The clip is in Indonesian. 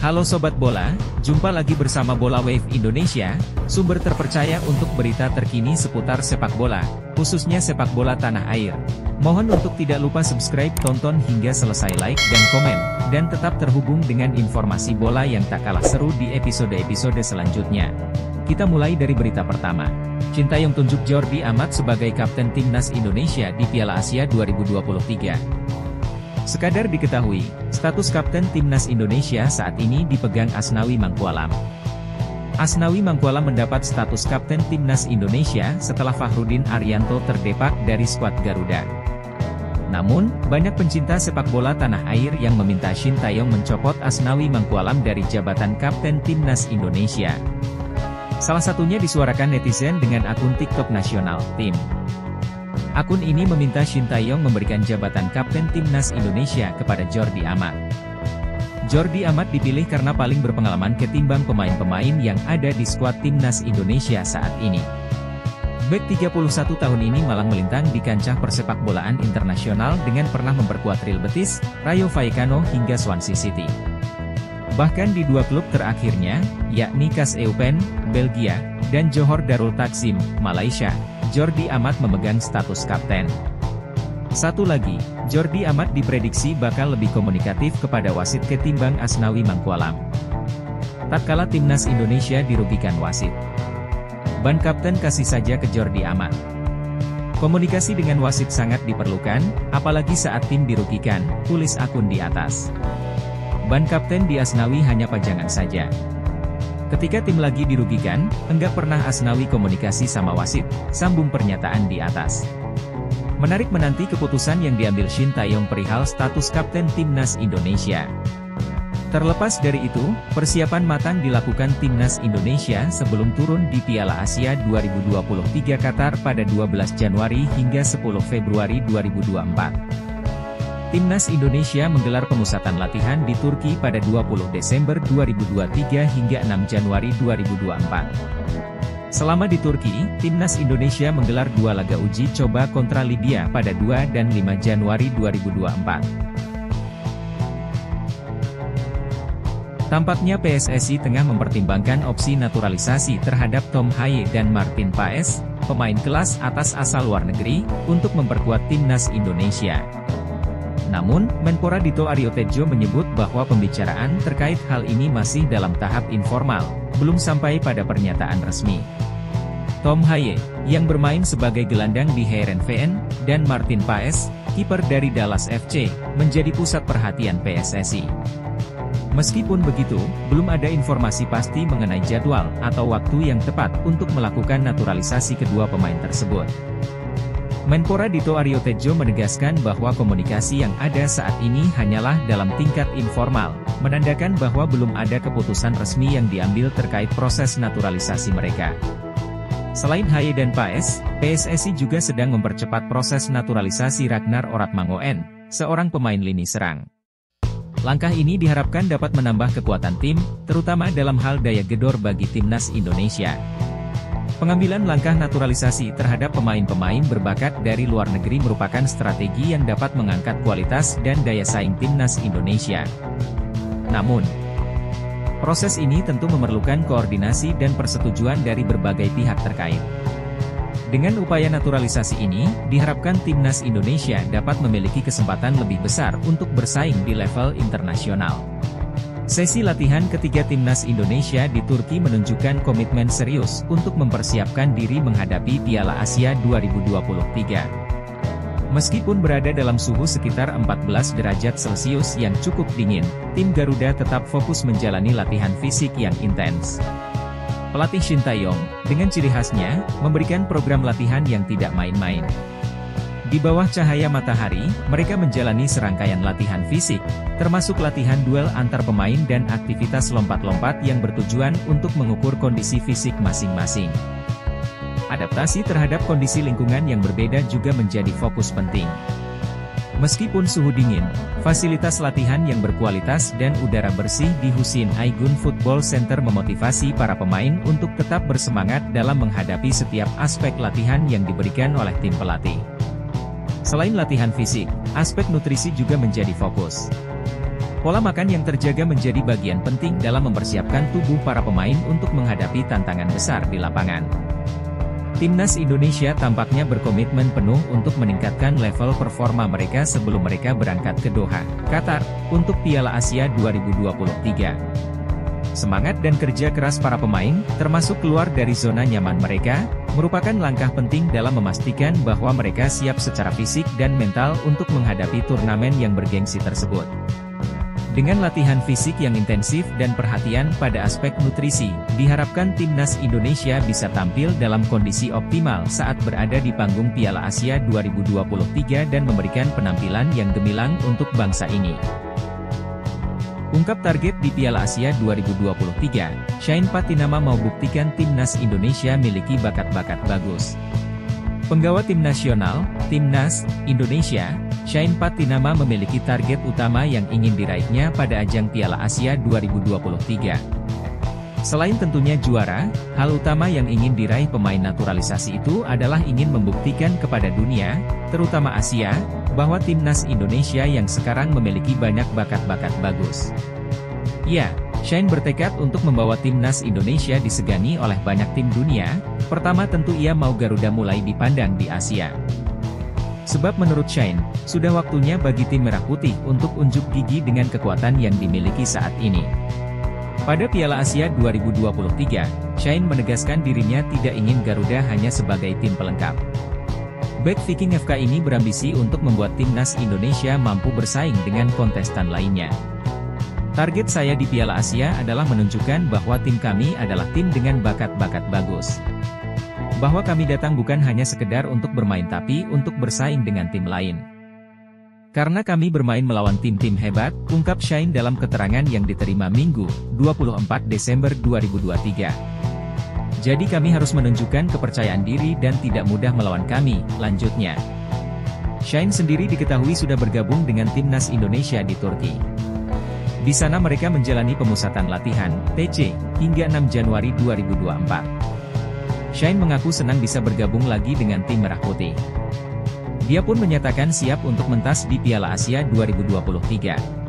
Halo Sobat Bola, jumpa lagi bersama Bola Wave Indonesia, sumber terpercaya untuk berita terkini seputar sepak bola, khususnya sepak bola tanah air. Mohon untuk tidak lupa subscribe, tonton hingga selesai, like dan komen, dan tetap terhubung dengan informasi bola yang tak kalah seru di episode-episode selanjutnya. Kita mulai dari berita pertama. Sintayong tunjuk Jordi Amat sebagai kapten timnas Indonesia di Piala Asia 2023. Sekadar diketahui, status kapten timnas Indonesia saat ini dipegang Asnawi Mangkualam. Asnawi Mangkualam mendapat status kapten timnas Indonesia setelah Fahrudin Arianto terdepak dari skuad Garuda. Namun, banyak pencinta sepak bola tanah air yang meminta Sintayong mencopot Asnawi Mangkualam dari jabatan kapten timnas Indonesia. Salah satunya disuarakan netizen dengan akun TikTok nasional, Tim. Akun ini meminta Sintayong memberikan jabatan kapten timnas Indonesia kepada Jordi Amat. Jordi Amat dipilih karena paling berpengalaman ketimbang pemain-pemain yang ada di skuad timnas Indonesia saat ini. Bek 31 tahun ini malang melintang di kancah persepakbolaan internasional dengan pernah memperkuat Real Betis, Rayo Vallecano hingga Swansea City. Bahkan di dua klub terakhirnya, yakni KAS Eupen, Belgia, dan Johor Darul Takzim, Malaysia, Jordi Amat memegang status kapten. Satu lagi, Jordi Amat diprediksi bakal lebih komunikatif kepada wasit ketimbang Asnawi Mangkualam. Tatkala timnas Indonesia dirugikan wasit, ban kapten kasih saja ke Jordi Amat. Komunikasi dengan wasit sangat diperlukan, apalagi saat tim dirugikan, tulis akun di atas. Ban kapten di Asnawi hanya pajangan saja. Ketika tim lagi dirugikan, enggak pernah Asnawi komunikasi sama wasit, sambung pernyataan di atas. Menarik menanti keputusan yang diambil Sintayong perihal status kapten timnas Indonesia. Terlepas dari itu, persiapan matang dilakukan timnas Indonesia sebelum turun di Piala Asia 2023 Qatar pada 12 Januari hingga 10 Februari 2024. Timnas Indonesia menggelar pemusatan latihan di Turki pada 20 Desember 2023 hingga 6 Januari 2024. Selama di Turki, Timnas Indonesia menggelar dua laga uji coba kontra Libya pada 2 dan 5 Januari 2024. Tampaknya PSSI tengah mempertimbangkan opsi naturalisasi terhadap Tom Haye dan Martin Paes, pemain kelas atas asal luar negeri, untuk memperkuat Timnas Indonesia. Namun, Menpora Dito Aryo Tejo menyebut bahwa pembicaraan terkait hal ini masih dalam tahap informal, belum sampai pada pernyataan resmi. Tom Haye, yang bermain sebagai gelandang di Heerenveen, dan Martin Paes, kiper dari Dallas FC, menjadi pusat perhatian PSSI. Meskipun begitu, belum ada informasi pasti mengenai jadwal atau waktu yang tepat untuk melakukan naturalisasi kedua pemain tersebut. Menpora Dito Aryo Tejo menegaskan bahwa komunikasi yang ada saat ini hanyalah dalam tingkat informal, menandakan bahwa belum ada keputusan resmi yang diambil terkait proses naturalisasi mereka. Selain Haye dan Paes, PSSI juga sedang mempercepat proses naturalisasi Ragnar Oratmangoen, seorang pemain lini serang. Langkah ini diharapkan dapat menambah kekuatan tim, terutama dalam hal daya gedor bagi timnas Indonesia. Pengambilan langkah naturalisasi terhadap pemain-pemain berbakat dari luar negeri merupakan strategi yang dapat mengangkat kualitas dan daya saing timnas Indonesia. Namun, proses ini tentu memerlukan koordinasi dan persetujuan dari berbagai pihak terkait. Dengan upaya naturalisasi ini, diharapkan timnas Indonesia dapat memiliki kesempatan lebih besar untuk bersaing di level internasional. Sesi latihan ketiga timnas Indonesia di Turki menunjukkan komitmen serius untuk mempersiapkan diri menghadapi Piala Asia 2023. Meskipun berada dalam suhu sekitar 14 derajat Celcius yang cukup dingin, tim Garuda tetap fokus menjalani latihan fisik yang intens. Pelatih Sintayong, dengan ciri khasnya, memberikan program latihan yang tidak main-main. Di bawah cahaya matahari, mereka menjalani serangkaian latihan fisik, termasuk latihan duel antar pemain dan aktivitas lompat-lompat yang bertujuan untuk mengukur kondisi fisik masing-masing. Adaptasi terhadap kondisi lingkungan yang berbeda juga menjadi fokus penting. Meskipun suhu dingin, fasilitas latihan yang berkualitas dan udara bersih di Husin Aigun Football Center memotivasi para pemain untuk tetap bersemangat dalam menghadapi setiap aspek latihan yang diberikan oleh tim pelatih. Selain latihan fisik, aspek nutrisi juga menjadi fokus. Pola makan yang terjaga menjadi bagian penting dalam mempersiapkan tubuh para pemain untuk menghadapi tantangan besar di lapangan. Timnas Indonesia tampaknya berkomitmen penuh untuk meningkatkan level performa mereka sebelum mereka berangkat ke Doha, Qatar, untuk Piala Asia 2023. Semangat dan kerja keras para pemain, termasuk keluar dari zona nyaman mereka, merupakan langkah penting dalam memastikan bahwa mereka siap secara fisik dan mental untuk menghadapi turnamen yang bergengsi tersebut. Dengan latihan fisik yang intensif dan perhatian pada aspek nutrisi, diharapkan Timnas Indonesia bisa tampil dalam kondisi optimal saat berada di panggung Piala Asia 2023 dan memberikan penampilan yang gemilang untuk bangsa ini. Ungkap target di Piala Asia 2023, Shane Patinama mau buktikan Timnas Indonesia miliki bakat-bakat bagus. Penggawa tim nasional, Timnas Indonesia, Shane Patinama memiliki target utama yang ingin diraihnya pada ajang Piala Asia 2023. Selain tentunya juara, hal utama yang ingin diraih pemain naturalisasi itu adalah ingin membuktikan kepada dunia, terutama Asia, bahwa Timnas Indonesia yang sekarang memiliki banyak bakat-bakat bagus. Ya, Shane bertekad untuk membawa Timnas Indonesia disegani oleh banyak tim dunia. Pertama tentu ia mau Garuda mulai dipandang di Asia. Sebab menurut Shane, sudah waktunya bagi tim Merah Putih untuk unjuk gigi dengan kekuatan yang dimiliki saat ini. Pada Piala Asia 2023, Shane menegaskan dirinya tidak ingin Garuda hanya sebagai tim pelengkap. Bek Viking FK ini berambisi untuk membuat Timnas Indonesia mampu bersaing dengan kontestan lainnya. Target saya di Piala Asia adalah menunjukkan bahwa tim kami adalah tim dengan bakat-bakat bagus. Bahwa kami datang bukan hanya sekedar untuk bermain tapi untuk bersaing dengan tim lain. Karena kami bermain melawan tim-tim hebat, ungkap Shane dalam keterangan yang diterima Minggu, 24 Desember 2023. Jadi kami harus menunjukkan kepercayaan diri dan tidak mudah melawan kami, lanjutnya. Shane sendiri diketahui sudah bergabung dengan Timnas Indonesia di Turki. Di sana mereka menjalani pemusatan latihan, TC, hingga 6 Januari 2024. Shane mengaku senang bisa bergabung lagi dengan tim Merah Putih. Dia pun menyatakan siap untuk mentas di Piala Asia 2023.